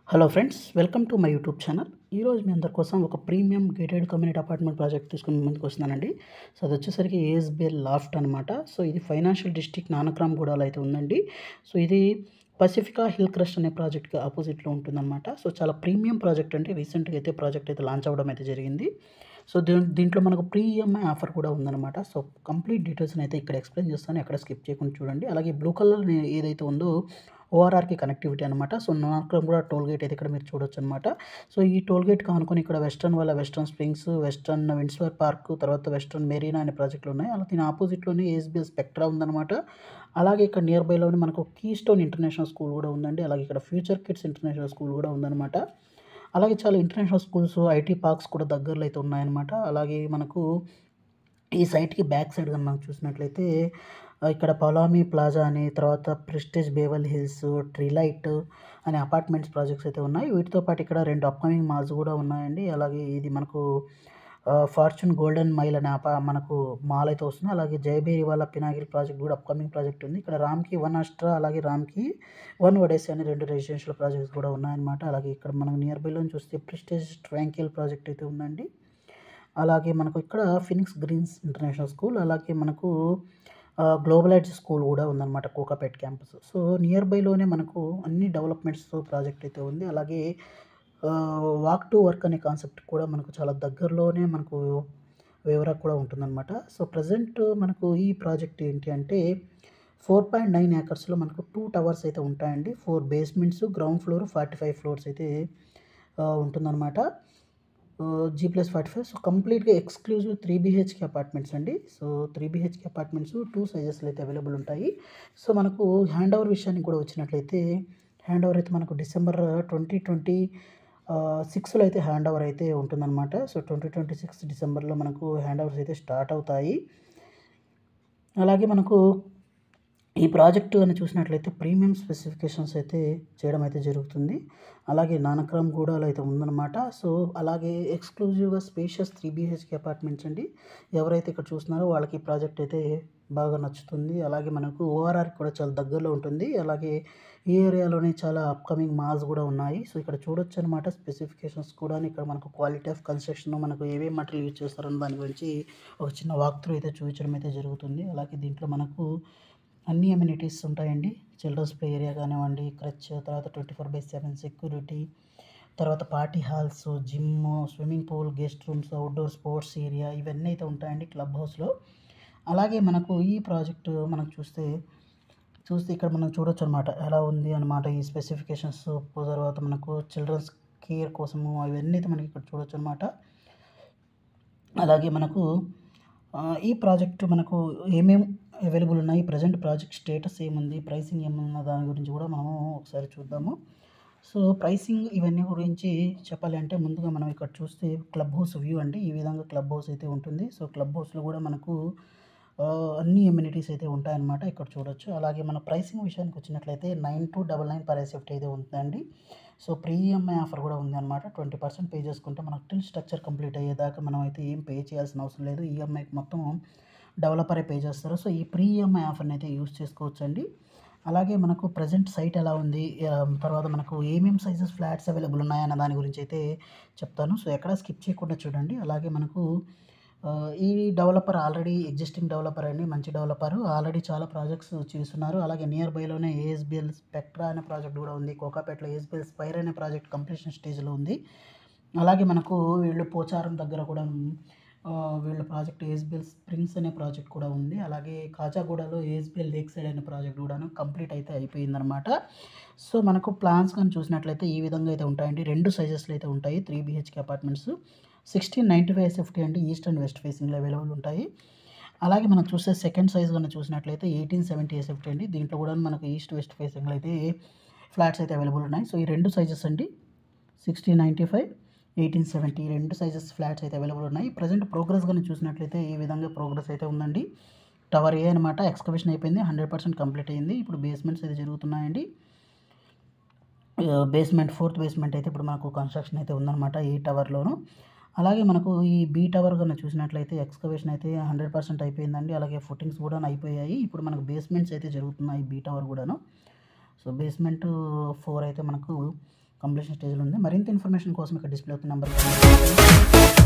Hello friends, welcome to my YouTube channel. ఈరోజు మీ అందరి కోసం ఒక premium gated community apartment project తీసుకుని ముందుకు వస్తున్నానండి. సో అది వచ్చేసరికి ఏఎస్బిఎల్ లాఫ్ట్ అనమాట. సో ఇది ఫైనాన్షియల్ డిస్ట్రిక్ట్ నానక్రామ్ గూడలో అయితే ఉందండి. సో ఇది పసిఫికా హిల్ క్రస్ట్ అనే ప్రాజెక్ట్‌కి ఆపోజిట్‌లో ఉంటుందన్నమాట. సో చాలా ప్రీమియం ప్రాజెక్ట్ అండి. రీసెంట్‌గా అయితే ప్రాజెక్ట్ అయితే లాంచ్ అవ్వడం అయితే జరిగింది. సో దీంట్లో మనకు ప్రీ ఈఎంఐ ఆఫర్ కూడా ఉందన్నమాట. సో కంప్లీట్ డీటెయిల్స్‌ని అయితే ఇక్కడ ఎక్స్‌ప్లెయిన్ చేస్తాను. ఎక్కడ స్కిప్ చేయకుండా చూడండి. అలాగే బ్లూ కలర్ ఏదైతే ఉందో ఓఆర్ఆర్‌కి కనెక్టివిటీ అనమాట. సో నానక్రామ్ గూడ టోల్ గేట్ అయితే ఇక్కడ మీరు చూడొచ్చనమాట. సో ఈ టోల్ గేట్‌కి ఆనుకొని ఇక్కడ western springs, western Windsor park, తర్వాత వెస్టర్న్ మెరీనా అనే ప్రాజెక్టులు ఉన్నాయి. అలా దీని ఆపోజిట్‌లోనే ఏఎస్బిఎల్ స్పెక్ట్రా ఉందనమాట. అలాగే ఇక్కడ నియర్ బైలోనే మనకు కీస్టోన్ ఇంటర్నేషనల్ స్కూల్ కూడా ఉందండి. అలాగే ఇక్కడ ఫ్యూచర్ కిడ్స్ ఇంటర్నేషనల్ స్కూల్ కూడా ఉందనమాట. అలాగే చాలా ఇంటర్నేషనల్ స్కూల్స్, ఐటీ పార్క్స్ కూడా దగ్గరలో అయితే ఉన్నాయన్నమాట. అలాగే మనకు ఈ సైట్‌కి బ్యాక్ సైడ్ గాని మనం చూసినట్లయితే ఇక్కడ పలామీ ప్లాజా అని, తర్వాత ప్రెస్టీజ్ బేవర్లీ హిల్స్, ట్రిలైట్ అనే అపార్ట్మెంట్స్ ప్రాజెక్ట్స్ అయితే ఉన్నాయి. వీటితో పాటు ఇక్కడ 2 అప్‌కమింగ్ మాల్స్ కూడా ఉన్నాయండి. అలాగే ఇది మనకు ఫార్చ్యూన్ గోల్డెన్ మైల్ అనే మనకు మాల్ అయితే వస్తుంది. అలాగే జయభేరివాల పినాకిల్ ప్రాజెక్ట్ కూడా అప్‌కమింగ్ ప్రాజెక్ట్ ఉంది. ఇక్కడ రామ్‌కి 1 అస్ట్రా, అలాగే రామ్‌కి 1 ఒడెస్సీ అని 2 రెసిడెన్షియల్ ప్రాజెక్ట్స్ కూడా ఉన్నాయన్నమాట. అలాగే ఇక్కడ మనం నియర్ బైలోని చూస్తే ప్రెస్టీజ్ ట్రాంక్విల్ ప్రాజెక్ట్ అయితే ఉందండి. అలాగే మనకు ఇక్కడ ఫినిక్స్ గ్రీన్స్ ఇంటర్నేషనల్ స్కూల్, అలాగే మనకు గ్లోబల్ ఎడ్జ్ స్కూల్ కూడా ఉందన్నమాట, కోకాపేట్ క్యాంపస్. సో నియర్ బైలోనే మనకు అన్ని డెవలప్మెంట్స్‌తో ప్రాజెక్ట్ అయితే ఉంది. అలాగే వాక్ టు వర్క్ అనే కాన్సెప్ట్ కూడా మనకు చాలా దగ్గరలోనే మనకు వేవరా కూడా ఉంటుందన్నమాట. సో ప్రెజెంట్ మనకు ఈ ప్రాజెక్ట్ ఏంటి అంటే 4.9 ఏకర్స్‌లో మనకు 2 టవర్స్ అయితే ఉంటాయండి. 4 బేస్మెంట్స్, గ్రౌండ్ ఫ్లోర్, 45 ఫ్లోర్స్ అయితే ఉంటుందన్నమాట. G+45. సో కంప్లీట్‌గా ఎక్స్‌క్లూజివ్ 3 బీహెచ్‌కే అపార్ట్మెంట్స్ అండి. సో 3 బీహెచ్‌కే అపార్ట్మెంట్స్ 2 సైజెస్‌లో అయితే అవైలబుల్ ఉంటాయి. సో మనకు హ్యాండ్ ఓవర్ విషయానికి కూడా వచ్చినట్లయితే, హ్యాండ్ ఓవర్ అయితే మనకు డిసెంబర్ 2026లో అయితే హ్యాండ్ ఓవర్ అయితే ఉంటుందన్నమాట. సో 2026 డిసెంబర్‌లో మనకు హ్యాండ్ ఓవర్స్ అయితే స్టార్ట్ అవుతాయి. అలాగే మనకు ఈ ప్రాజెక్ట్ అని చూసినట్లయితే ప్రీమియం స్పెసిఫికేషన్స్ అయితే చేయడం అయితే జరుగుతుంది. అలాగే నానక్రామ్ గూడాలో అయితే ఉందన్నమాట. సో అలాగే ఎక్స్‌క్లూజివ్‌గా స్పేషియస్ 3 బీహెచ్‌కే అపార్ట్మెంట్స్ అండి. ఎవరైతే ఇక్కడ చూస్తున్నారో వాళ్ళకి ఈ ప్రాజెక్ట్ అయితే బాగా నచ్చుతుంది. అలాగే మనకు ఓఆర్ఆర్‌కి కూడా చాలా దగ్గరలో ఉంటుంది. అలాగే ఈ ఏరియాలోనే చాలా అప్‌కమింగ్ మాల్స్ కూడా ఉన్నాయి. సో ఇక్కడ చూడొచ్చనమాట స్పెసిఫికేషన్స్ కూడాను. ఇక్కడ మనకు క్వాలిటీ ఆఫ్ కన్‌స్ట్రక్షన్, మనకు ఏమేం మెటీరియల్ యూజ్ చేస్తారన్న దాని గురించి ఒక చిన్న వాక్ త్రూ అయితే చూపించడం అయితే జరుగుతుంది. అలాగే దీంట్లో మనకు అన్ని అమ్యూనిటీస్ ఉంటాయండి. చిల్డ్రన్స్ ప్లే ఏరియా కానివ్వండి, క్రచ్, తర్వాత 24/7 సెక్యూరిటీ, తర్వాత party halls, gym, swimming pool, guest rooms, outdoor sports area ఇవన్నీ అయితే ఉంటాయండి క్లబ్ హౌస్‌లో. అలాగే మనకు ఈ ప్రాజెక్ట్ మనం చూస్తే ఇక్కడ మనం చూడొచ్చనమాట. ఎలా ఉంది అనమాట ఈ స్పెసిఫికేషన్స్. తర్వాత మనకు చిల్డ్రన్స్ కేర్ కోసము అవన్నీ అయితే మనకి ఇక్కడ చూడొచ్చనమాట. అలాగే మనకు ఈ ప్రాజెక్ట్ మనకు ఏమేం అవైలబుల్ ఉన్నాయి, ప్రెజెంట్ ప్రాజెక్ట్ స్టేటస్ ఏముంది, ప్రైసింగ్ ఏమున్న దాని గురించి కూడా మనము ఒకసారి చూద్దాము. సో ప్రైసింగ్ ఇవన్నీ గురించి చెప్పాలి అంటే ముందుగా మనం ఇక్కడ చూస్తే క్లబ్ హౌస్ వ్యూ అండి. ఈ విధంగా క్లబ్ హౌస్ అయితే ఉంటుంది. సో క్లబ్ హౌస్‌లో కూడా మనకు అన్ని అమ్యూనిటీస్ అయితే ఉంటాయన్నమాట. ఇక్కడ చూడొచ్చు. అలాగే మన ప్రైసింగ్ విషయానికి వచ్చినట్లయితే 9299 పర్ ఎస్ఎఫ్టీ అయితే ఉంటుందండి. సో ప్రీ ఈఎంఐ ఆఫర్ కూడా ఉందన్నమాట. 20% పే చేసుకుంటే మనకు టిల్ స్ట్రక్చర్ కంప్లీట్ అయ్యేదాకా మనం అయితే ఏం పే చేయాల్సిన అవసరం లేదు. ఈఎంఐకి మొత్తం డెవలపరే పే చేస్తారు. సో ఈ ప్రీ ఈఎంఐ ఆఫర్‌ని అయితే యూజ్ చేసుకోవచ్చండి. అలాగే మనకు ప్రెజెంట్ సైట్ ఎలా ఉంది, తర్వాత మనకు ఏమేం సైజెస్ ఫ్లాట్స్ అవైలబుల్ ఉన్నాయన్న దాని గురించి అయితే చెప్తాను. సో ఎక్కడ స్కిప్ చేయకుండా చూడండి. అలాగే మనకు ఈ డెవలపర్ ఆల్రెడీ ఎగ్జిస్టింగ్ డెవలపర్ అండి. మంచి డెవలపరు. ఆల్రెడీ చాలా ప్రాజెక్ట్స్ చేస్తున్నారు. అలాగే నియర్ బైలోనే ఏఎస్బిఎల్ స్పెక్ట్రా అనే ప్రాజెక్ట్ కూడా ఉంది. కోకాపేటలో ఏఎస్బిఎల్ స్పైర్ అనే ప్రాజెక్ట్ కంప్లీషన్ స్టేజ్‌లో ఉంది. అలాగే మనకు వీళ్ళు పోచారం దగ్గర కూడా వీళ్ళ ప్రాజెక్ట్ ఏఎస్బిఎల్ స్ప్రింగ్స్ అనే ప్రాజెక్ట్ కూడా ఉంది. అలాగే కాచాగూడలో ఏఎస్బిఎల్ లేక్ సైడ్ అనే ప్రాజెక్ట్ కూడాను కంప్లీట్ అయితే అయిపోయిందనమాట. సో మనకు ప్లాన్స్ గాని చూసినట్లయితే ఈ విధంగా అయితే ఉంటాయండి. 2 సైజెస్‌లో అయితే ఉంటాయి 3 బీహెచ్‌కే అపార్ట్మెంట్స్. 1695 ఎస్ఎఫ్టీ అండి. ఈస్ట్ అండ్ వెస్ట్ ఫేసింగ్‌లో అవైలబుల్ ఉంటాయి. అలాగే మనం చూస్తే సెకండ్ సైజ్ గనుక చూసినట్లయితే 1870 ఎస్ఎఫ్టీ అండి. దీంట్లో కూడా మనకు ఈస్ట్ వెస్ట్ ఫేసింగ్‌లో అయితే ఫ్లాట్స్ అయితే అవైలబుల్ ఉన్నాయి. సో ఈ 2 సైజెస్ అండి. 1695, 1870 ఈ 2 సైజెస్ ఫ్లాట్స్ అయితే అవైలబుల్ ఉన్నాయి. ప్రెజెంట్ ప్రోగ్రెస్ గాని చూసినట్లయితే ఈ విధంగా ప్రోగ్రెస్ అయితే ఉందండి. టవర్ ఏ అనమాట ఎక్స్‌కవేషన్ అయిపోయింది. 100% కంప్లీట్ అయింది. ఇప్పుడు బేస్మెంట్స్ అయితే జరుగుతున్నాయండి. బేస్మెంట్, ఫోర్త్ బేస్మెంట్ అయితే ఇప్పుడు మనకు కన్‌స్ట్రక్షన్ అయితే ఉందన్నమాట ఈ టవర్‌లోను. అలాగే మనకు ఈ బీ టవర్ గనుక చూసినట్లయితే ఎక్స్‌కవేషన్ అయితే 100% అయిపోయిందండి. అలాగే ఫుటింగ్స్ కూడా అయిపోయాయి. ఇప్పుడు మనకు బేస్మెంట్స్ అయితే జరుగుతున్నాయి బీ టవర్ కూడాను. సో బేస్మెంట్ 4 అయితే మనకు కంప్లీషన్ స్టేజ్లో ఉంది. మరింత ఇన్ఫర్మేషన్ కోసం ఇక్కడ డిస్ప్లే అవుతున్న నెంబర్కి